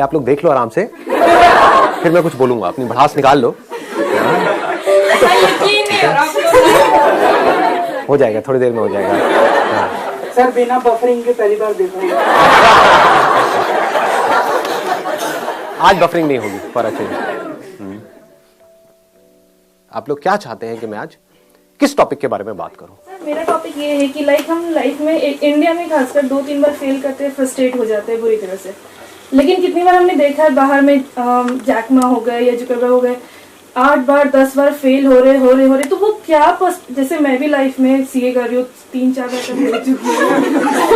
आप लोग देख लो आराम से, फिर मैं कुछ बोलूंगा, अपनी भड़ास निकाल लो। हो जाएगा, थोड़ी देर में हो जाएगा। सर बिना बफरिंग के पहली बार देख रहा हूं। आज बफरिंग नहीं होगी, फॉर अच्छे। आप लोग क्या चाहते हैं कि मैं आज किस टॉपिक के बारे में बात करूं? सर मेरा टॉपिक ये है कि हम लाइफ में इंडिया में खासकर 2-3 बार फेल करते हैं, फ्रस्ट्रेट हो जाते हैं बुरी तरह से। लेकिन कितनी बार हमने देखा है बाहर में जैकमा हो गए या जुकरबर्ग हो गए, 8 बार 10 बार फेल हो रहे तो वो क्या जैसे मैं भी लाइफ में सीए कर रही हूँ, 3-4 बार तक हो चुकी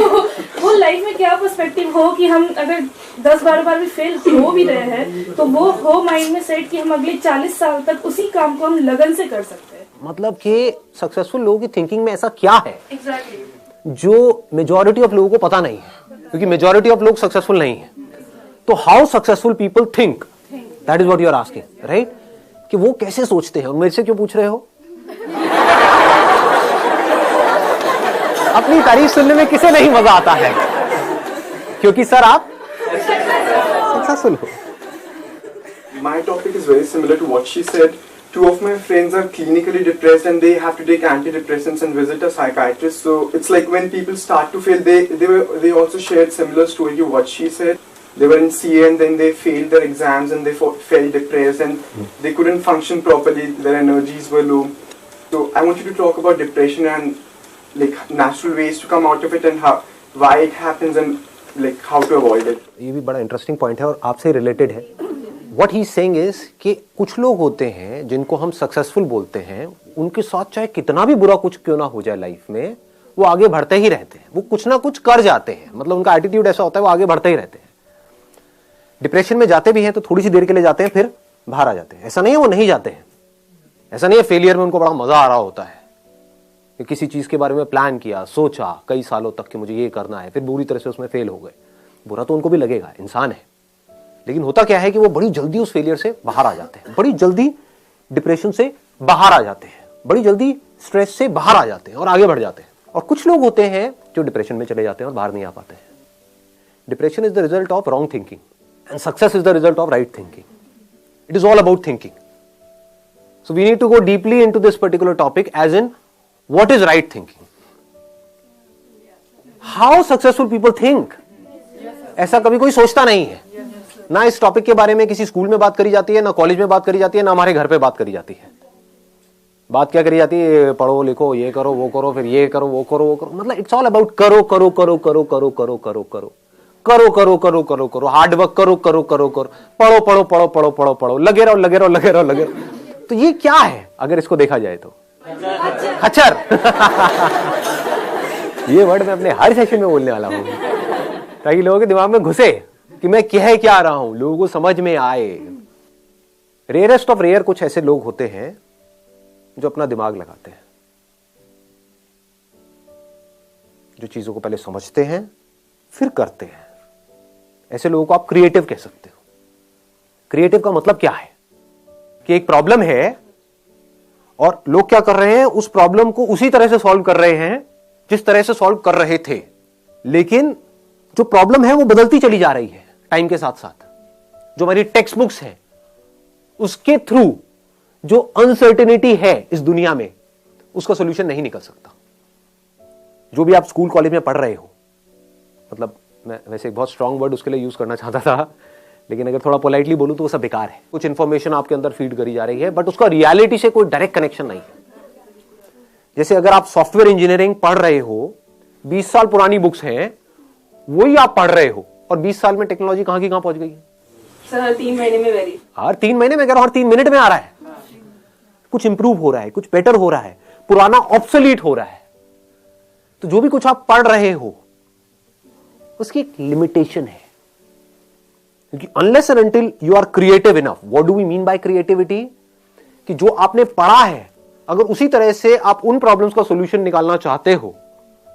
हूँ। वो लाइफ में क्या पर्सपेक्टिव हो कि हम अगर 10-12 बार भी फेल हो भी रहे हैं तो वो हो माइंड में सेट कि हम अगले 40 साल तक उसी काम को हम लगन से कर सकते हैं। मतलब कि सक्सेसफुल लोगों की थिंकिंग में ऐसा क्या है एग्जैक्टली जो मेजॉरिटी ऑफ लोगों को पता नहीं है, क्योंकि मेजॉरिटी ऑफ लोग सक्सेसफुल नहीं है। तो how successful people think, that is what you are asking, right? कि वो कैसे सोचते हैं। और मेरे से क्यों पूछ रहे हो? अपनी तारीफ सुनने में किसे नहीं मजा आता है? क्योंकि सर आप सक्सेसफुल हो। My topic is very similar to what she said. 2 of my friends are clinically depressed and they have to take antidepressants and visit a psychiatrist. So it's like when people start to fail, they also shared similar story to what she said. They were in CA and then they failed their exams and they felt depressed and they couldn't function properly. Their energies were low. So I want you to talk about depression and like natural ways to come out of it and why it happens and like how to avoid it. ये भी बड़ा interesting point है और आपसे related है। What he is saying is कि कुछ लोग होते हैं जिनको हम सक्सेसफुल बोलते हैं, उनके साथ चाहे कितना भी बुरा कुछ क्यों ना हो जाए लाइफ में, वो आगे बढ़ते ही रहते हैं, वो कुछ ना कुछ कर जाते हैं। मतलब उनका एटीट्यूड ऐसा होता है, वो आगे बढ़ते ही रहते हैं। डिप्रेशन में जाते भी हैं तो थोड़ी सी देर के लिए जाते हैं, फिर बाहर आ जाते हैं। ऐसा नहीं है वो नहीं जाते हैं, ऐसा नहीं है फेलियर में उनको बड़ा मजा आ रहा होता है कि किसी चीज के बारे में प्लान किया, सोचा कई सालों तक कि मुझे ये करना है, फिर बुरी तरह से उसमें फेल हो गए। बुरा तो उनको भी लगेगा, इंसान है। लेकिन होता क्या है कि वो बड़ी जल्दी उस फेलियर से बाहर आ जाते हैं, बड़ी जल्दी डिप्रेशन से बाहर आ जाते हैं, बड़ी जल्दी स्ट्रेस से बाहर आ जाते हैं और आगे बढ़ जाते हैं। और कुछ लोग होते हैं जो डिप्रेशन में चले जाते हैं और बाहर नहीं आ पाते हैं। Depression is the result of wrong thinking and success is the result of right thinking. It is all about thinking. So we need to go deeply into this particular topic, as in what is right thinking, how successful people think. ऐसा कभी कोई सोचता नहीं है। ना इस topic के बारे में किसी स्कूल में बात करी जाती है, ना कॉलेज में बात करी जाती है, ना हमारे घर पे बात करी जाती है। बात क्या करी जाती है? पढ़ो लिखो, ये करो वो करो, फिर ये करो वो करो वो करो। मतलब इट्स ऑल अबाउट करो करो करो करो करो करो करो करो करो करो करो करो करो, हार्ड वर्क करो करो करो करो, पढ़ो पढ़ो पढ़ो पढ़ो पढ़ो पढ़ो, लगे रहो लगे रहो लगे रहो लगे रहो। तो ये क्या है अगर इसको देखा जाए तो? खच्चर। ये वर्ड मैं अपने हर सेशन में बोलने वाला हूं ताकि लोगों के दिमाग में घुसे कि मैं कह क्या रहा हूं, लोगों को समझ में आए। रेयरेस्ट ऑफ रेयर कुछ ऐसे लोग होते हैं जो अपना दिमाग लगाते हैं, जो चीजों को पहले समझते हैं फिर करते हैं। ऐसे लोगों को आप क्रिएटिव कह सकते हो। क्रिएटिव का मतलब क्या है कि एक प्रॉब्लम है और लोग क्या कर रहे हैं, उस प्रॉब्लम को उसी तरह से सॉल्व कर रहे हैं जिस तरह से सॉल्व कर रहे थे, लेकिन जो प्रॉब्लम है वो बदलती चली जा रही है टाइम के साथ साथ। जो हमारी टेक्स्ट बुक्स है उसके थ्रू जो अनसर्टेनिटी है इस दुनिया में, उसका सॉल्यूशन नहीं निकल सकता। जो भी आप स्कूल कॉलेज में पढ़ रहे हो, मतलब मैं वैसे एक बहुत स्ट्रांग वर्ड उसके लिए यूज करना चाहता था, लेकिन अगर थोड़ा पोलाइटली बोलूं तो वो सब बेकार है। कुछ इंफॉर्मेशन आपके अंदर फीड करी जा रही है, बट उसका रियलिटी से कोई डायरेक्ट कनेक्शन नहीं है। जैसे अगर आप सॉफ्टवेयर इंजीनियरिंग पढ़ रहे हो, 20 साल पुरानी बुक्स हैं, वही आप पढ़ रहे हो, और 20 साल में टेक्नोलॉजी कहां की कहां पहुंच गई है? सर 3 महीने में वेरी, हर 3 महीने में, हर 3 मिनट में आ रहा है। कुछ इंप्रूव हो रहा है, कुछ बेटर हो रहा है, पुराना ऑब्सोलीट हो रहा है। तो जो भी कुछ आप पढ़ रहे हो उसकी एक लिमिटेशन है, क्योंकि unless and until you are creative enough. What do we mean by creativity? कि जो आपने पढ़ा है, अगर उसी तरह से आप उन प्रॉब्लम्स का सॉल्यूशन निकालना चाहते हो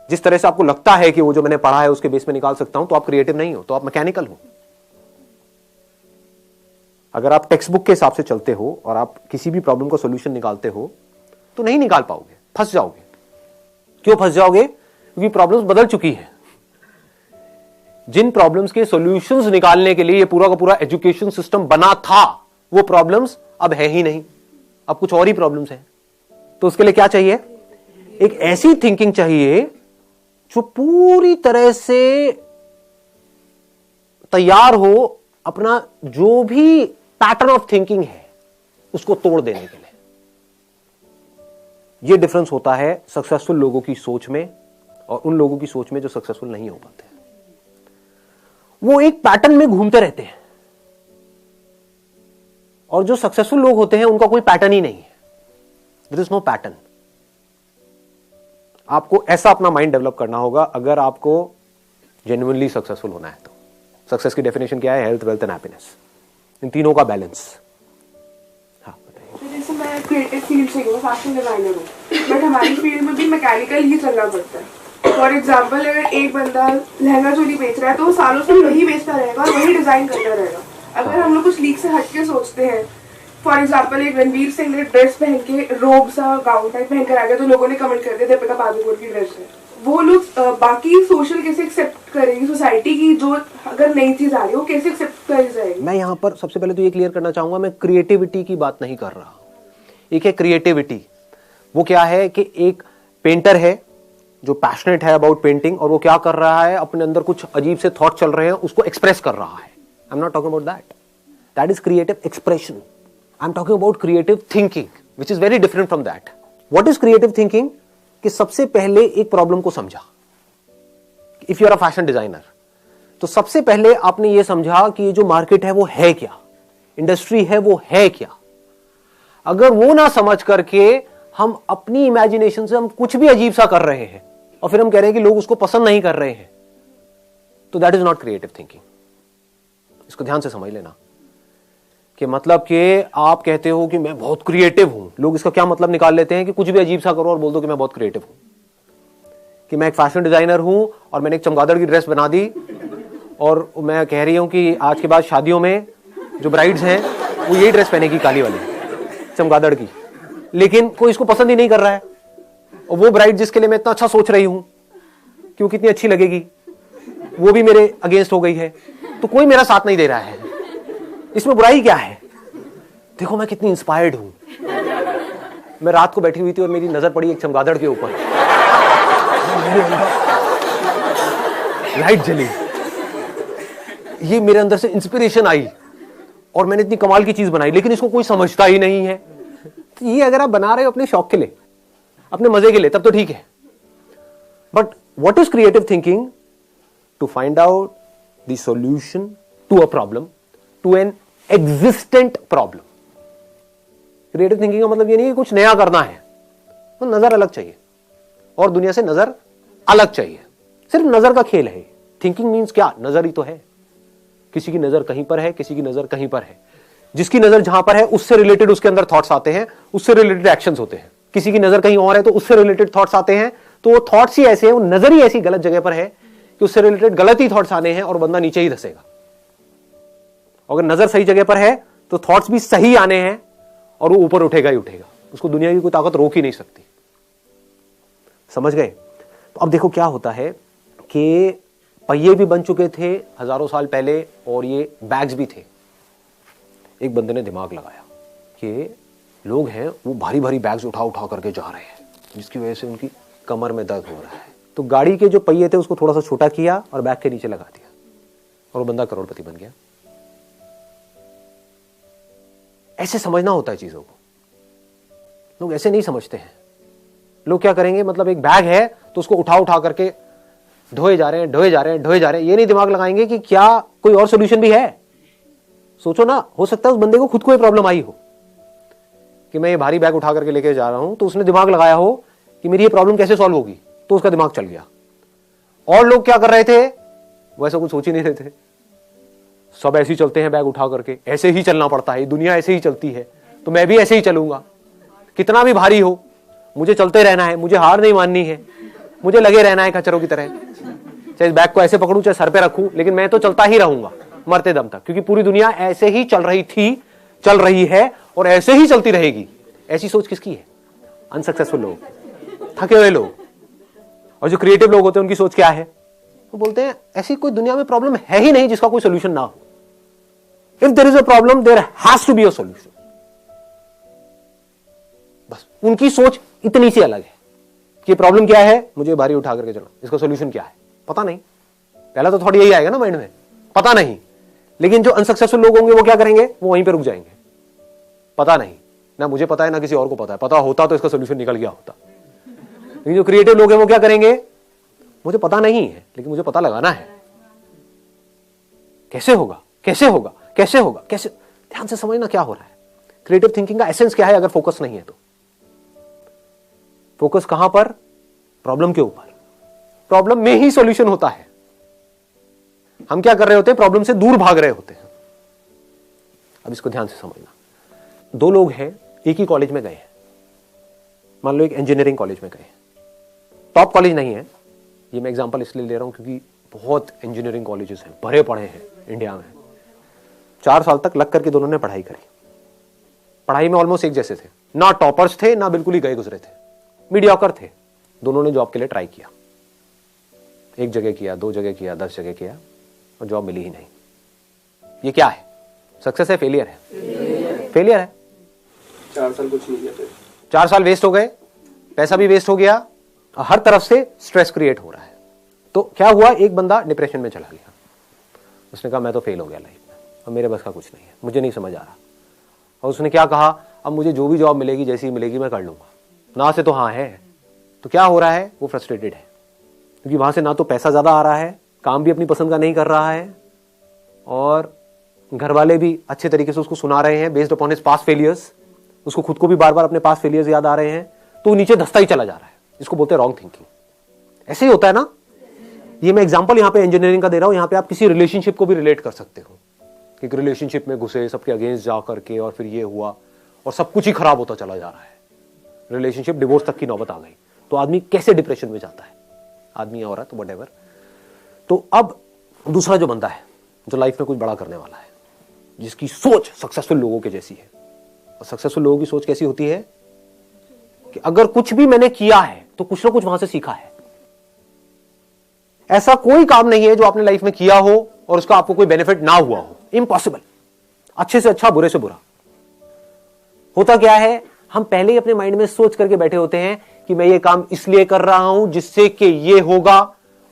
जिस तरह से आपको लगता है कि वो जो मैंने पढ़ा है उसके बेस में निकाल सकता हूं, तो आप क्रिएटिव नहीं हो, तो आप मैकेनिकल हो। अगर आप टेक्स्ट बुक के हिसाब से चलते हो और आप किसी भी प्रॉब्लम का सॉल्यूशन निकालते हो तो नहीं निकाल पाओगे, फंस जाओगे। क्यों फंस जाओगे? क्योंकि प्रॉब्लम्स बदल चुकी है। जिन प्रॉब्लम्स के सॉल्यूशंस निकालने के लिए ये पूरा का पूरा एजुकेशन सिस्टम बना था, वो प्रॉब्लम्स अब है ही नहीं, अब कुछ और ही प्रॉब्लम्स हैं। तो उसके लिए क्या चाहिए? एक ऐसी थिंकिंग चाहिए जो पूरी तरह से तैयार हो अपना जो भी पैटर्न ऑफ थिंकिंग है उसको तोड़ देने के लिए। यह डिफरेंस होता है सक्सेसफुल लोगों की सोच में और उन लोगों की सोच में जो सक्सेसफुल नहीं हो पाते। वो एक पैटर्न में घूमते रहते हैं, और जो सक्सेसफुल लोग होते हैं उनका कोई पैटर्न ही नहीं है। There is no pattern. आपको ऐसा अपना माइंड डेवलप करना होगा अगर आपको जेन्युइनली सक्सेसफुल होना है। तो सक्सेस की डेफिनेशन क्या है? हेल्थ, वेल्थ एंड हैप्पीनेस, इन तीनों का बैलेंस। हाँ बताइए। जैसे मैं क्रिएटिव फील्ड से हूँ, फैशन डिजाइनर हूँ, बट हमारी फील्ड में भी मैकेनिकल ही चलना पड़ता है। फॉर एग्जाम्पल, अगर एक बंदा लहंगा चोली बेच रहा है तो वो सालों से वही बेचता रहेगा और वही डिजाइन करता रहेगा। अगर हम लोग कुछ लीक से हटके सोचते हैं, फॉर एग्जाम्पल एक रणवीर सिंह ने ड्रेस पहन के रोब सा गाउन टाइप पहन कर आ गया तो लोगों ने कमेंट कर दिया दीपिका पादुकोण की ड्रेस है। वो लोग बाकी सोशल कैसे एक्सेप्ट करेगी सोसाइटी की, जो अगर नई चीज आ रही है वो कैसे एक्सेप्ट करी जाएगी? मैं यहां पर सबसे पहले तो ये क्लियर करना चाहूंगा, मैं क्रिएटिविटी की बात नहीं कर रहा। एक है क्रिएटिविटी, वो क्या है कि एक पेंटर है जो पैशनेट है अबाउट पेंटिंग, और वो क्या कर रहा है, अपने अंदर कुछ अजीब से थॉट चल रहे हैं उसको एक्सप्रेस कर रहा है। I am not talking about that, that is creative expression. I am talking about creative thinking which is very different from that. What is creative thinking? कि सबसे पहले एक प्रॉब्लम को समझा। If you are a fashion designer, तो सबसे पहले आपने ये समझा कि ये जो मार्केट है वो है क्या, इंडस्ट्री है वो है क्या। अगर वो ना समझ करके हम अपनी इमेजिनेशन से हम कुछ भी अजीब सा कर रहे हैं और फिर हम कह रहे हैं कि लोग उसको पसंद नहीं कर रहे हैं, तो that is not creative thinking. इसको ध्यान से समझ लेना कि मतलब कि आप कहते हो कि मैं बहुत क्रिएटिव हूं, लोग इसका क्या मतलब निकाल लेते हैं कि कुछ भी अजीब सा करो और बोल दो कि मैं बहुत क्रिएटिव हूं। कि मैं एक फैशन डिजाइनर हूं और मैंने एक चमगादड़ की ड्रेस बना दी और मैं कह रही हूं कि आज के बाद शादियों में जो ब्राइड्स हैं वो यही ड्रेस पहनेगी, काली वाली चमगादड़ की, लेकिन कोई इसको पसंद ही नहीं कर रहा है। और वो ब्राइड जिसके लिए मैं इतना अच्छा सोच रही हूं कि वो कितनी अच्छी लगेगी, वो भी मेरे अगेंस्ट हो गई है, तो कोई मेरा साथ नहीं दे रहा है। इसमें बुराई क्या है? देखो मैं कितनी इंस्पायर्ड हूं। मैं रात को बैठी हुई थी और मेरी नजर पड़ी एक चमगादड़ के ऊपर, लाइट जली, ये मेरे अंदर से इंस्पिरेशन आई और मैंने इतनी कमाल की चीज बनाई, लेकिन इसको कोई समझता ही नहीं है। तो ये अगर आप बना रहे हो अपने शौक के लिए, अपने मजे के लिए, तब तो ठीक है। But what is creative thinking? To find out the solution to a problem, to an existent problem. Creative thinking का मतलब ये नहीं कि कुछ नया करना है, तो नजर अलग चाहिए और दुनिया से नजर अलग चाहिए। सिर्फ नजर का खेल है। थिंकिंग मीन्स क्या? नजर ही तो है। किसी की नजर कहीं पर है, किसी की नजर कहीं पर है। जिसकी नजर जहां पर है उससे रिलेटेड उसके अंदर थॉट्स आते हैं, उससे रिलेटेड एक्शंस होते हैं। किसी की नजर कहीं और है तो उससे रिलेटेड थॉट्स आते हैं, तो वो थॉट्स ही ऐसे हैं, वो नजर ही ऐसी गलत जगह पर है कि उससे रिलेटेड गलत ही थॉट्स आने हैं और बंदा नीचे ही धसेगा। अगर नजर सही जगह पर है तो थॉट्स भी सही आने हैं और वो ऊपर उठेगा ही उठेगा। उसको दुनिया की कोई ताकत रोक ही नहीं सकती। समझ गए? तो अब देखो क्या होता है कि पहिए भी बन चुके थे हजारों साल पहले और ये बैग्स भी थे। एक बंदे ने दिमाग लगाया कि लोग हैं वो भारी भारी बैग्स उठा उठा करके जा रहे हैं, जिसकी वजह से उनकी कमर में दर्द हो रहा है। तो गाड़ी के जो पहिए थे उसको थोड़ा सा छोटा किया और बैग के नीचे लगा दिया और वो बंदा करोड़पति बन गया। ऐसे समझना होता है चीजों को। लोग ऐसे नहीं समझते हैं। लोग क्या करेंगे, मतलब एक बैग है तो उसको उठा उठा करके ढोए जा रहे हैं, ढोए जा रहे हैं, ढोए जा रहे हैं। ये नहीं दिमाग लगाएंगे कि क्या कोई और सोल्यूशन भी है। सोचो ना, हो सकता है उस बंदे को खुद को ये प्रॉब्लम आई हो कि मैं ये भारी बैग उठा करके लेके जा रहा हूं, तो उसने दिमाग लगाया हो कि मेरी ये प्रॉब्लम कैसे सॉल्व होगी, तो उसका दिमाग चल गया। और लोग क्या कर रहे थे, वैसा कुछ सोच ही नहीं रहे थे। सब ऐसे ही चलते हैं बैग उठा करके, ऐसे ही चलना पड़ता है, दुनिया ऐसे ही चलती है तो मैं भी ऐसे ही चलूंगा। कितना भी भारी हो मुझे चलते रहना है, मुझे हार नहीं माननी है, मुझे लगे रहना है खच्चरों की तरह। चाहे इस बैग को ऐसे पकड़ूं चाहे सर पे रखूं, लेकिन मैं तो चलता ही रहूंगा मरते दम तक, क्योंकि पूरी दुनिया ऐसे ही चल रही थी, चल रही है और ऐसे ही चलती रहेगी। ऐसी सोच किसकी है? अनसक्सेसफुल लोग, थके हुए लोग। और जो क्रिएटिव लोग होते हैं उनकी सोच क्या है? वो बोलते हैं ऐसी कोई दुनिया में प्रॉब्लम है ही नहीं जिसका कोई सोल्यूशन ना हो। If there is a problem there has to be a solution. बस उनकी सोच इतनी सी अलग है कि प्रॉब्लम क्या है, मुझे भारी उठा करके चलो, इसका सोल्यूशन क्या है पता नहीं। पहला तो थोड़ा यही आएगा ना माइंड में, पता नहीं। लेकिन जो अनसक्सेसफुल लोग होंगे वो क्या करेंगे, वो वहीं पे रुक जाएंगे, पता नहीं, ना मुझे पता है ना किसी और को पता है, पता होता तो इसका सोल्यूशन निकल गया होता। लेकिन जो क्रिएटिव लोग हैं वो क्या करेंगे, मुझे पता नहीं है लेकिन मुझे पता लगाना है, कैसे होगा कैसे होगा कैसे होगा कैसे। ध्यान से समझना क्या हो रहा है। क्रिएटिव थिंकिंग का एसेंस क्या है अगर फोकस नहीं है तो। फोकस कहां पर, प्रॉब्लम के ऊपर। प्रॉब्लम में ही सॉल्यूशन होता है। हम क्या कर रहे होते हैं, प्रॉब्लम से दूर भाग रहे होते हैं। अब इसको ध्यान से समझना। दो लोग हैं, एक ही कॉलेज में गए हैं, मान लो एक इंजीनियरिंग कॉलेज में गए, टॉप कॉलेज नहीं है, ये मैं एग्जांपल इसलिए ले रहा हूं क्योंकि बहुत इंजीनियरिंग कॉलेजेस हैं, भरे पड़े हैं इंडिया में। 4 साल तक लग करके दोनों ने पढ़ाई करी, पढ़ाई में ऑलमोस्ट एक जैसे थे, ना टॉपर्स थे ना बिल्कुल ही गए गुजरे थे, मीडियोकर थे। दोनों ने जॉब के लिए ट्राई किया, एक जगह किया, 2 जगह किया, 10 जगह किया और जॉब मिली ही नहीं। ये क्या है, सक्सेस है फेलियर है? फेलियर है। 4 साल कुछ नहीं किया फिर, 4 साल वेस्ट हो गए, पैसा भी वेस्ट हो गया, हर तरफ से स्ट्रेस क्रिएट हो रहा है। तो क्या हुआ, एक बंदा डिप्रेशन में चला गया, उसने कहा मैं तो फेल हो गया लाइफ में, अब मेरे बस का कुछ नहीं है, मुझे नहीं समझ आ रहा। और उसने क्या कहा, अब मुझे जो भी जॉब मिलेगी जैसी मिलेगी मैं कर लूंगा, ना से तो हाँ है। तो क्या हो रहा है, वो फ्रस्ट्रेटेड है क्योंकि वहां से ना तो पैसा ज्यादा आ रहा है, काम भी अपनी पसंद का नहीं कर रहा है, और घर वाले भी अच्छे तरीके से उसको सुना रहे हैं based upon his past failures, उसको खुद को भी बार बार अपने पास्ट फेलियर्स याद आ रहे हैं, तो नीचे धंसता ही चला जा रहा है। इसको बोलते हैं रॉन्ग थिंकिंग। ऐसे ही होता है ना। ये मैं एग्जांपल यहां पे इंजीनियरिंग का दे रहा हूं, यहां पे आप किसी रिलेशनशिप को भी रिलेट कर सकते हो। एक रिलेशनशिप में घुसे, सबके अगेंस्ट जा करके, और फिर ये हुआ और सब कुछ ही खराब होता चला जा रहा है, रिलेशनशिप डिवोर्स तक की नौबत आ गई, तो आदमी कैसे डिप्रेशन में जाता है, आदमी या औरत व्हाटएवर। तो अब दूसरा जो बंदा है जो लाइफ में कुछ बड़ा करने वाला है, जिसकी सोच सक्सेसफुल लोगों के जैसी है, और सक्सेसफुल लोगों की सोच कैसी होती है कि अगर कुछ भी मैंने किया है तो कुछ ना कुछ वहां से सीखा है। ऐसा कोई काम नहीं है जो आपने लाइफ में किया हो और उसका आपको कोई बेनिफिट ना हुआ हो, इम्पॉसिबल। अच्छे से अच्छा, बुरे से बुरा। होता क्या है, हम पहले ही अपने माइंड में सोच करके बैठे होते हैं कि मैं ये काम इसलिए कर रहा हूं जिससे कि ये होगा,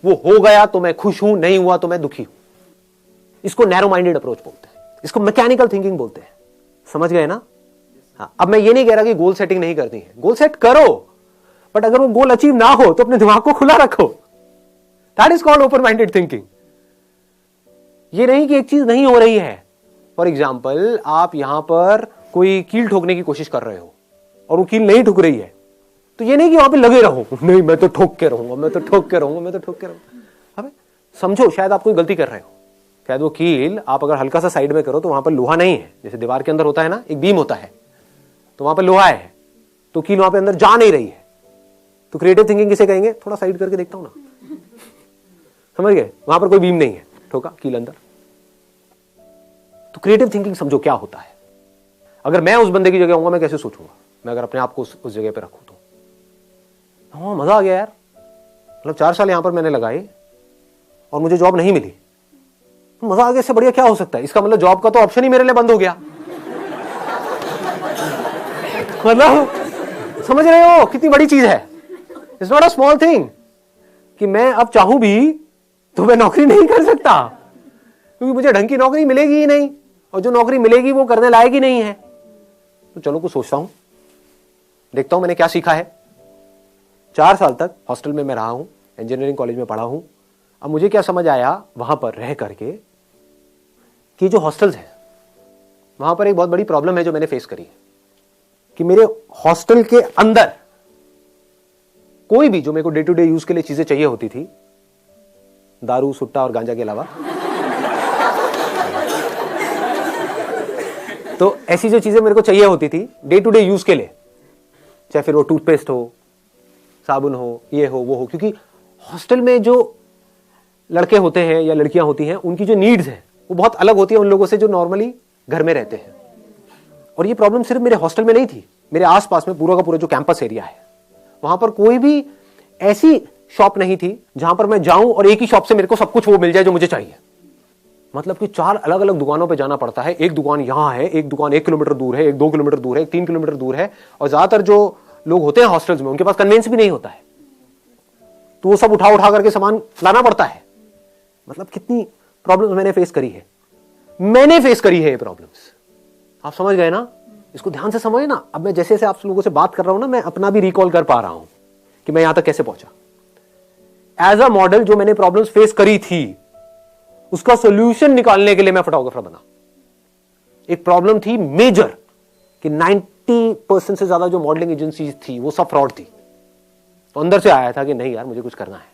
वो हो गया तो मैं खुश हूं, नहीं हुआ तो मैं दुखी हूं। इसको नैरो माइंडेड अप्रोच बोलते हैं, इसको मैकेनिकल थिंकिंग बोलते हैं। समझ गए ना। हाँ, अब मैं ये नहीं कह रहा कि गोल सेटिंग नहीं करनी है, गोल सेट करो, बट अगर वो गोल अचीव ना हो तो अपने दिमाग को खुला रखो। That is called open minded thinking. ये नहीं कि एक चीज नहीं हो रही है। फॉर एग्जाम्पल, आप यहां पर कोई कील ठोकने की कोशिश कर रहे हो और वो कील नहीं ठुक रही है, तो ये नहीं कि वहां पे लगे रहो, नहीं मैं तो ठोक के रहूंगा, मैं तो ठोक के रहूंगा, मैं तो ठोक के रहूंगा। अबे समझो, शायद आप कोई गलती कर रहे हो, शायद वो कील आप अगर हल्का सा साइड में करो तो वहां पर लोहा नहीं है, जैसे दीवार के अंदर होता है ना, एक बीम होता है, तो वहां पर लोहा है, तो कील वहां पे अंदर जा नहीं रही है। तो क्रिएटिव थिंकिंग किसे कहेंगे, थोड़ा साइड करके देखता हूं ना, समझ गए, वहां पर कोई बीम नहीं है, ठोका कील अंदर। तो क्रिएटिव थिंकिंग समझो क्या होता है। अगर मैं उस बंदे की जगह होऊंगा, मैं कैसे सोचूंगा, मैं अगर अपने आप को उस जगह पे रखूं तो हाँ मजा आ गया यार, मतलब 4 साल यहां पर मैंने लगाए और मुझे जॉब नहीं मिली, मजा आ गया, इससे बढ़िया क्या हो सकता है। इसका मतलब जॉब का तो ऑप्शन ही मेरे लिए बंद हो गया। मतलब समझ रहे हो कितनी बड़ी चीज है। It's not a small thing कि मैं अब चाहूं भी तो मैं नौकरी नहीं कर सकता, क्योंकि मुझे ढंग की नौकरी मिलेगी ही नहीं, और जो नौकरी मिलेगी वो करने लायक ही नहीं है। तो चलो कुछ सोचता हूं, देखता हूं मैंने क्या सीखा है। 4 साल तक हॉस्टल में मैं रहा हूं, इंजीनियरिंग कॉलेज में पढ़ा हूं। अब मुझे क्या समझ आया वहां पर रह करके कि जो हॉस्टल्स हैं वहां पर एक बहुत बड़ी प्रॉब्लम है जो मैंने फेस करी, कि मेरे हॉस्टल के अंदर कोई भी जो मेरे को डे टू डे यूज के लिए चीजें चाहिए होती थी, दारू, सुट्टा और गांजा के अलावा, तो ऐसी जो चीजें मेरे को चाहिए होती थी डे टू डे यूज के लिए, चाहे फिर वो टूथपेस्ट हो, साबुन हो, ये हो, वो हो, क्योंकि हॉस्टल में जो लड़के होते हैं या लड़कियां होती हैं, उनकी जो नीड्स हैं वो बहुत अलग होती है उन लोगों से जो नॉर्मली घर में रहते हैं। और ये प्रॉब्लम सिर्फ मेरे हॉस्टल में नहीं थी, मेरे आसपास में पूरा का पूरा जो कैंपस एरिया है, वहां पर कोई भी ऐसी शॉप नहीं थी जहां पर मैं जाऊं और एक ही शॉप से मेरे को सब कुछ वो मिल जाए जो मुझे चाहिए। मतलब कि 4 अलग अलग दुकानों पे जाना पड़ता है। एक दुकान यहां है, एक दुकान 1 किलोमीटर दूर है, एक 2 किलोमीटर दूर है, एक 3 किलोमीटर दूर है। और ज्यादातर जो लोग होते हैं हॉस्टल्स में उनके पास कन्वेंस भी नहीं होता है, तो वो सब उठा करके सामान लाना पड़ता है। मतलब कितनी प्रॉब्लम्स मैंने फेस करी है, मैंने फेस करी है ये प्रॉब्लम्स। आप समझ गए ना? इसको ध्यान से समझे ना। अब मैं जैसे जैसे आप लोगों से बात कर रहा हूं ना, मैं अपना भी रिकॉल कर पा रहा हूं कि मैं यहां तक कैसे पहुंचा। एज अ मॉडल जो मैंने प्रॉब्लम्स फेस करी थी उसका सोल्यूशन निकालने के लिए मैं फोटोग्राफर बना। एक प्रॉब्लम थी मेजर कि 90% से ज्यादा जो मॉडलिंग एजेंसीज थी वो सब फ्रॉड थी। तो अंदर से आया था कि नहीं यार मुझे कुछ करना है।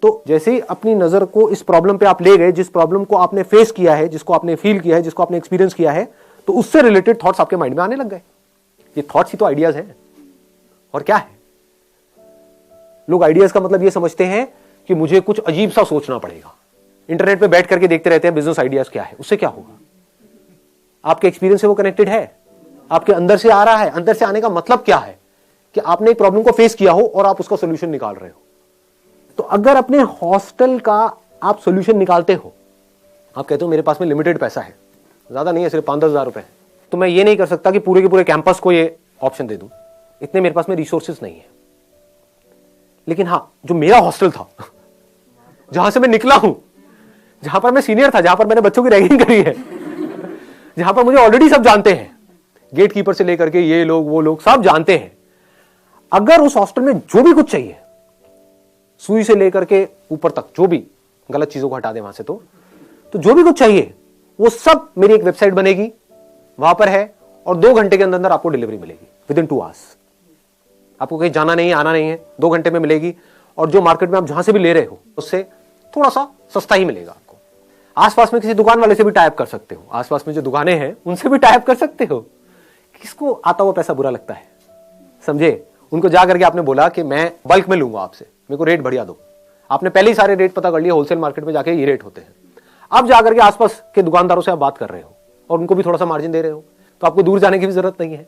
तो जैसे ही अपनी नजर को इस प्रॉब्लम पे आप ले गए, जिस प्रॉब्लम को आपने फेस किया है, जिसको आपने फील किया है, जिसको आपने एक्सपीरियंस किया है, तो उससे रिलेटेड थॉट्स आपके माइंड में आने लग गए। ये थॉट्स ही तो आइडियाज हैं और क्या है। लोग आइडियाज का मतलब ये समझते हैं कि मुझे कुछ अजीब सा सोचना पड़ेगा। इंटरनेट पे बैठ करके देखते रहते हैं बिजनेस आइडियाज क्या है, उससे क्या होगा? आपके एक्सपीरियंस से वो कनेक्टेड है, आपके अंदर से आ रहा है। अंदर से आने का मतलब क्या है कि आपने एक प्रॉब्लम को फेस किया हो और आप उसका सोल्यूशन निकाल रहे हो। तो अगर अपने हॉस्टल का आप सोल्यूशन निकालते हो, आप कहते हो मेरे पास में लिमिटेड पैसा है, ज्यादा नहीं है, सिर्फ 5-10 हज़ार रुपए, तो मैं ये नहीं कर सकता कि पूरे के पूरे कैंपस को ये ऑप्शन दे दूं, इतने मेरे पास में रिसोर्सेज नहीं है। लेकिन हाँ, जो मेरा हॉस्टल था जहां से मैं निकला हूं, जहां पर मैं सीनियर था, जहां पर मैंने बच्चों की रैगिंग करी है, जहां पर मुझे ऑलरेडी सब जानते हैं, गेट कीपर से लेकर के ये लोग वो लोग सब जानते हैं। अगर उस हॉस्टल में जो भी कुछ चाहिए, सुई से लेकर के ऊपर तक, जो भी गलत चीजों को हटा दे वहां से, तो जो भी कुछ चाहिए वो सब मेरी एक वेबसाइट बनेगी, वहां पर है, और 2 घंटे के अंदर अंदर आपको डिलीवरी मिलेगी विदिन 2 आवर्स। आपको कहीं जाना नहीं है, आना नहीं है, 2 घंटे में मिलेगी। और जो मार्केट में आप जहां से भी ले रहे हो उससे थोड़ा सा सस्ता ही मिलेगा आपको। आसपास में किसी दुकान वाले से भी टाइप कर सकते हो, आसपास में जो दुकानें हैं उनसे भी टाइप कर सकते हो। किसको आता हुआ पैसा बुरा लगता है? समझे? उनको जा करके आपने बोला कि मैं बल्क में लूंगा आपसे, मेरे को रेट बढ़िया दो। आपने पहले ही सारे रेट पता कर लिए, होलसेल मार्केट में जाके ये रेट होते हैं। अब जाकर के आसपास के दुकानदारों से आप बात कर रहे हो और उनको भी थोड़ा सा मार्जिन दे रहे हो, तो आपको दूर जाने की भी जरूरत नहीं है।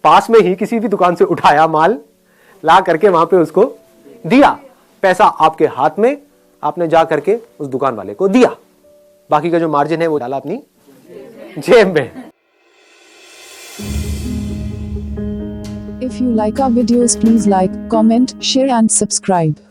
पास में ही किसी भी दुकान से उठाया माल, ला करके वहां पे उसको दिया, पैसा आपके हाथ में, आपने जा करके उस दुकान वाले को दिया, बाकी का जो मार्जिन है वो डाला अपनी जेब में। If you like our videos, please like, comment, share and subscribe.